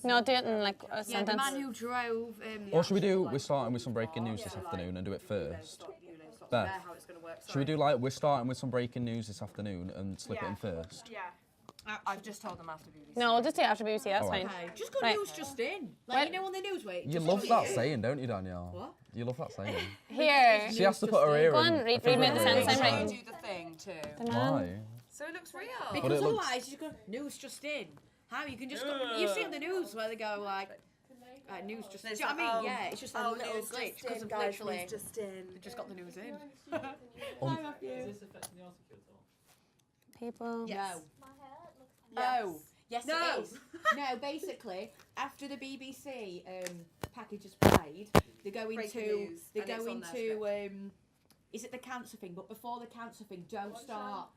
No, do it in like a Yeah, sentence. the man who drove. Or should we do, we're starting with some breaking news this afternoon and do it first? Beth, should we do like, we're starting with some breaking news this afternoon and slip it in first? Yeah. I've just told them after BBC. No, we'll just do it after BBC, that's Alright. fine. Just go Right. news just in. Like, you know, on the news, wait. You love that saying, don't you, Danielle? What? You love that saying. Here. She has to put her ear Go in. on, read me the sentence I'm Can writing. do the thing too. The man. Why? So it looks real. Because it looks- otherwise, you go news just in. How you can just go, you see on the news where they go like news just. Do you know what I mean? Yeah, it's just a little glitch because of literally just in. they just got the news in. People. Yes. Yes. Oh, yes No. it is. No, basically, after the BBC package is played, they go Breaking into news, they and go it's on their into is it the cancer thing? But before the cancer thing, don't start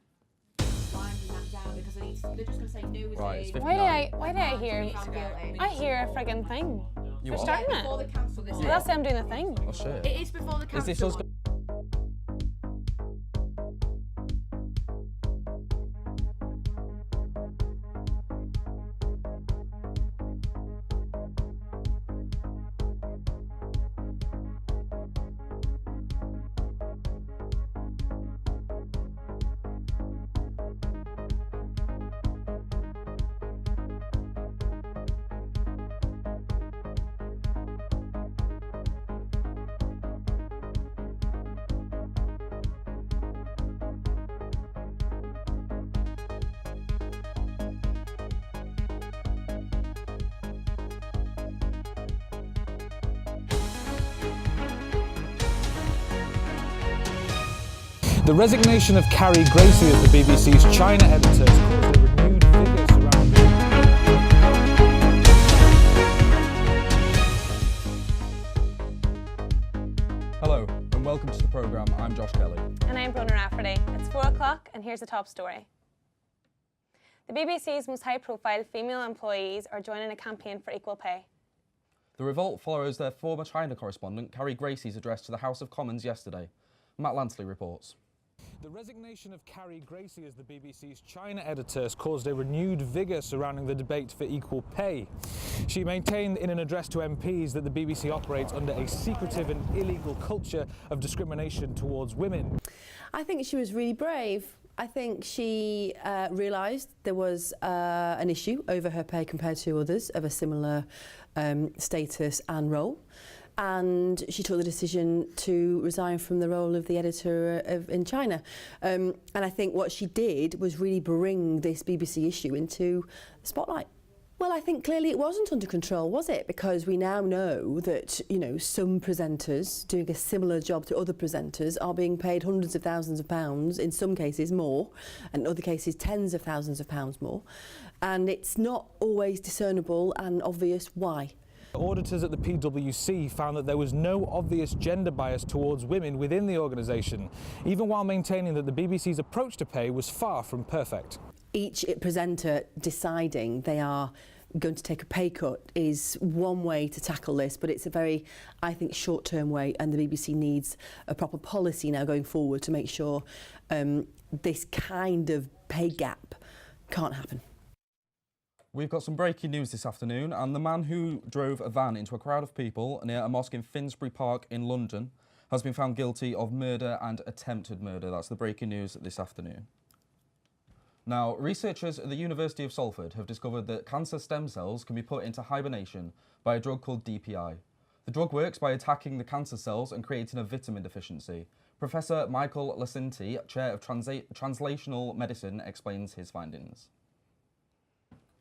winding that down because they're just gonna say news. Right, it's in. Why did I hear? Found guilty. I hear a friggin' thing. You We're what? starting it. Before the cancer Well, that's them doing the thing. Oh shit. It is before the Is cancer. this us? The resignation of Carrie Gracie as the BBC's China editor has caused a renewed vigour surrounding. Hello, and welcome to the programme. I'm Josh Kelly. And I'm Brona Rafferty. It's 4 o'clock and here's the top story. The BBC's most high-profile female employees are joining a campaign for equal pay. The revolt follows their former China correspondent, Carrie Gracie's address to the House of Commons yesterday. Matt Lansley reports. The resignation of Carrie Gracie as the BBC's China editor has caused a renewed vigour surrounding the debate for equal pay. She maintained in an address to MPs that the BBC operates under a secretive and illegal culture of discrimination towards women. I think she was really brave. I think she realised there was an issue over her pay compared to others of a similar status and role. And she took the decision to resign from the role of the editor in China. And I think what she did was really bring this BBC issue into the spotlight. Well, I think clearly it wasn't under control, was it? Because we now know that, you know, some presenters doing a similar job to other presenters are being paid hundreds of thousands of pounds, in some cases more, and in other cases tens of thousands of pounds more. And it's not always discernible and obvious why. Auditors at the PwC found that there was no obvious gender bias towards women within the organisation, even while maintaining that the BBC's approach to pay was far from perfect. Each presenter deciding they are going to take a pay cut is one way to tackle this, but it's a very, I think, short-term way, and the BBC needs a proper policy now going forward to make sure this kind of pay gap can't happen. We've got some breaking news this afternoon, and the man who drove a van into a crowd of people near a mosque in Finsbury Park in London has been found guilty of murder and attempted murder. That's the breaking news this afternoon. Now, researchers at the University of Salford have discovered that cancer stem cells can be put into hibernation by a drug called DPI. The drug works by attacking the cancer cells and creating a vitamin deficiency. Professor Michael Lacinti, Chair of Translational Medicine, explains his findings.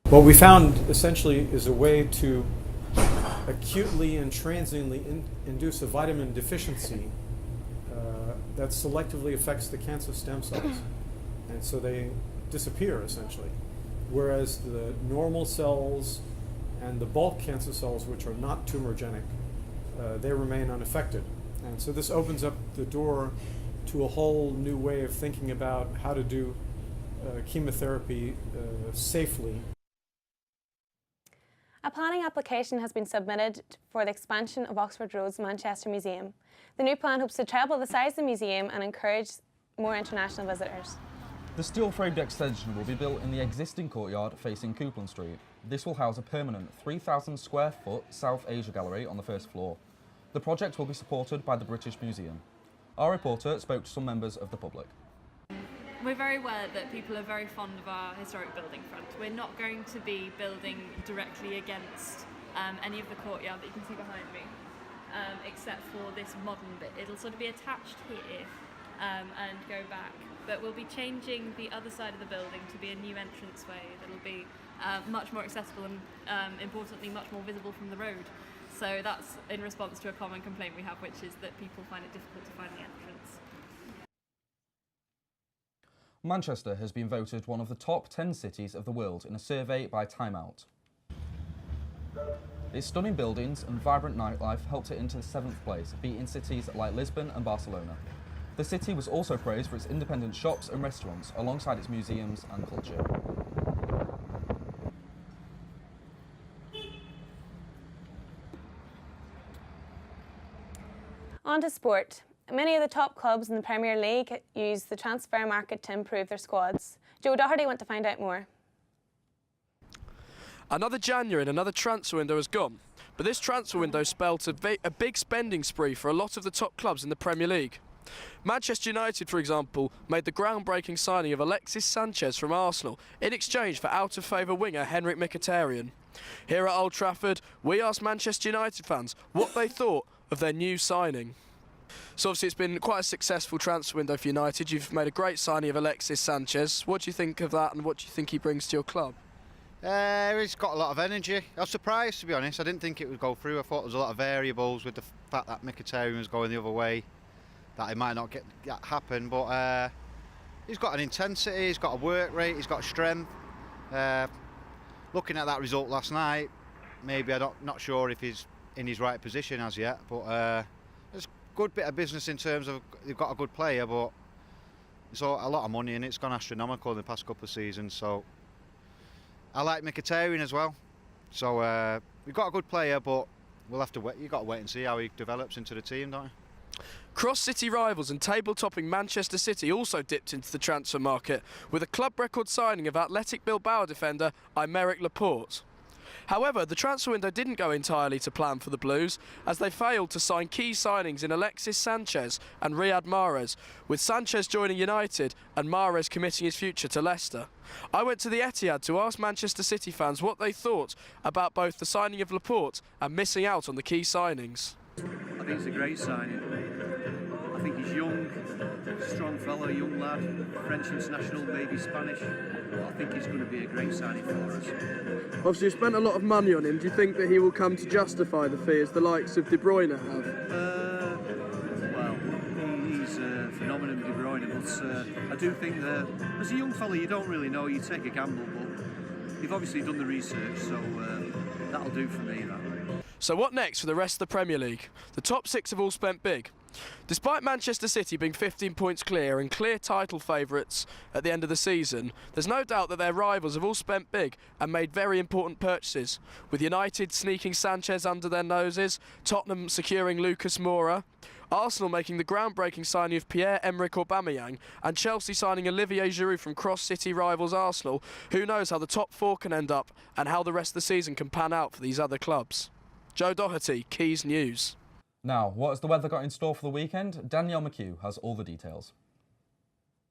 What we found essentially is a way to acutely and transiently induce a vitamin deficiency that selectively affects the cancer stem cells. And so they disappear essentially. Whereas the normal cells and the bulk cancer cells, which are not tumorigenic, they remain unaffected. And so this opens up the door to a whole new way of thinking about how to do chemotherapy safely. A planning application has been submitted for the expansion of Oxford Road's Manchester Museum. The new plan hopes to treble the size of the museum and encourage more international visitors. The steel-framed extension will be built in the existing courtyard facing Coupland Street. This will house a permanent 3,000 square foot South Asia gallery on the first floor. The project will be supported by the British Museum. Our reporter spoke to some members of the public. We're very aware that people are very fond of our historic building front. We're not going to be building directly against any of the courtyard that you can see behind me, except for this modern bit. It'll sort of be attached here and go back, but we'll be changing the other side of the building to be a new entranceway that'll be much more accessible and importantly much more visible from the road. So that's in response to a common complaint we have, which is that people find it difficult to find the entrance. Manchester has been voted one of the top 10 cities of the world in a survey by Time Out. Its stunning buildings and vibrant nightlife helped it into the 7th place, beating cities like Lisbon and Barcelona. The city was also praised for its independent shops and restaurants, alongside its museums and culture. On to sport. Many of the top clubs in the Premier League use the transfer market to improve their squads. Joe Doherty went to find out more. Another January and another transfer window has gone, but this transfer window spelled a big spending spree for a lot of the top clubs in the Premier League. Manchester United, for example, made the groundbreaking signing of Alexis Sanchez from Arsenal in exchange for out-of-favour winger Henrik Mkhitaryan. Here at Old Trafford, we asked Manchester United fans what they thought of their new signing. So obviously it's been quite a successful transfer window for United. You've made a great signing of Alexis Sanchez. What do you think of that and what do you think he brings to your club? He's got a lot of energy. I was surprised, to be honest. I didn't think it would go through. I thought there was a lot of variables with the fact that Mkhitaryan was going the other way, that it might not get happen. But he's got an intensity, he's got a work rate, he's got strength. Looking at that result last night, maybe I'm not sure if he's in his right position as yet. But it's a good bit of business in terms of they've got a good player, but it's a lot of money and it's gone astronomical in the past couple of seasons. So I like Mkhitaryan as well. So we've got a good player, but we'll have to wait. You've got to wait and see how he develops into the team, don't you? Cross-city rivals and table-topping Manchester City also dipped into the transfer market with a club record signing of Athletic Bilbao defender Aymeric Laporte. However, the transfer window didn't go entirely to plan for the Blues, as they failed to sign key signings in Alexis Sanchez and Riyad Mahrez, with Sanchez joining United and Mahrez committing his future to Leicester. I went to the Etihad to ask Manchester City fans what they thought about both the signing of Laporte and missing out on the key signings. I think it's a great signing. I think he's young, strong fellow, young lad, French international, maybe Spanish. I think he's going to be a great signing for us. Obviously, you spent a lot of money on him. Do you think that he will come to justify the fee as the likes of De Bruyne have? Well, he's a phenomenon, De Bruyne, but I do think that as a young fellow, you don't really know. You take a gamble, but you've obviously done the research, so that'll do for me. That. So what next for the rest of the Premier League? The top 6 have all spent big. Despite Manchester City being 15 points clear and clear title favourites at the end of the season, there's no doubt that their rivals have all spent big and made very important purchases, with United sneaking Sanchez under their noses, Tottenham securing Lucas Moura, Arsenal making the groundbreaking signing of Pierre-Emerick Aubameyang, and Chelsea signing Olivier Giroud from cross-city rivals Arsenal. Who knows how the top 4 can end up and how the rest of the season can pan out for these other clubs. Joe Doherty, Quays News. Now, what has the weather got in store for the weekend? Danielle McHugh has all the details.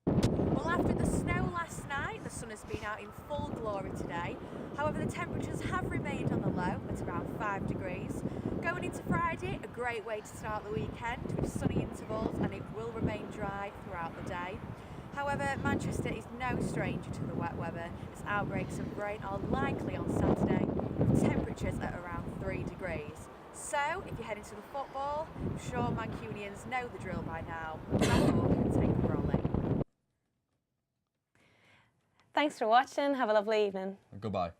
Well, after the snow last night, the sun has been out in full glory today. However, the temperatures have remained on the low at around 5 degrees. Going into Friday, a great way to start the weekend with sunny intervals, and it will remain dry throughout the day. However, Manchester is no stranger to the wet weather, as outbreaks of rain are likely on Saturday, with temperatures at around 3 degrees. So, if you're heading to the football, I'm sure Mancunians know the drill by now. Therefore, take a rolling. Thanks for watching. Have a lovely evening. Goodbye.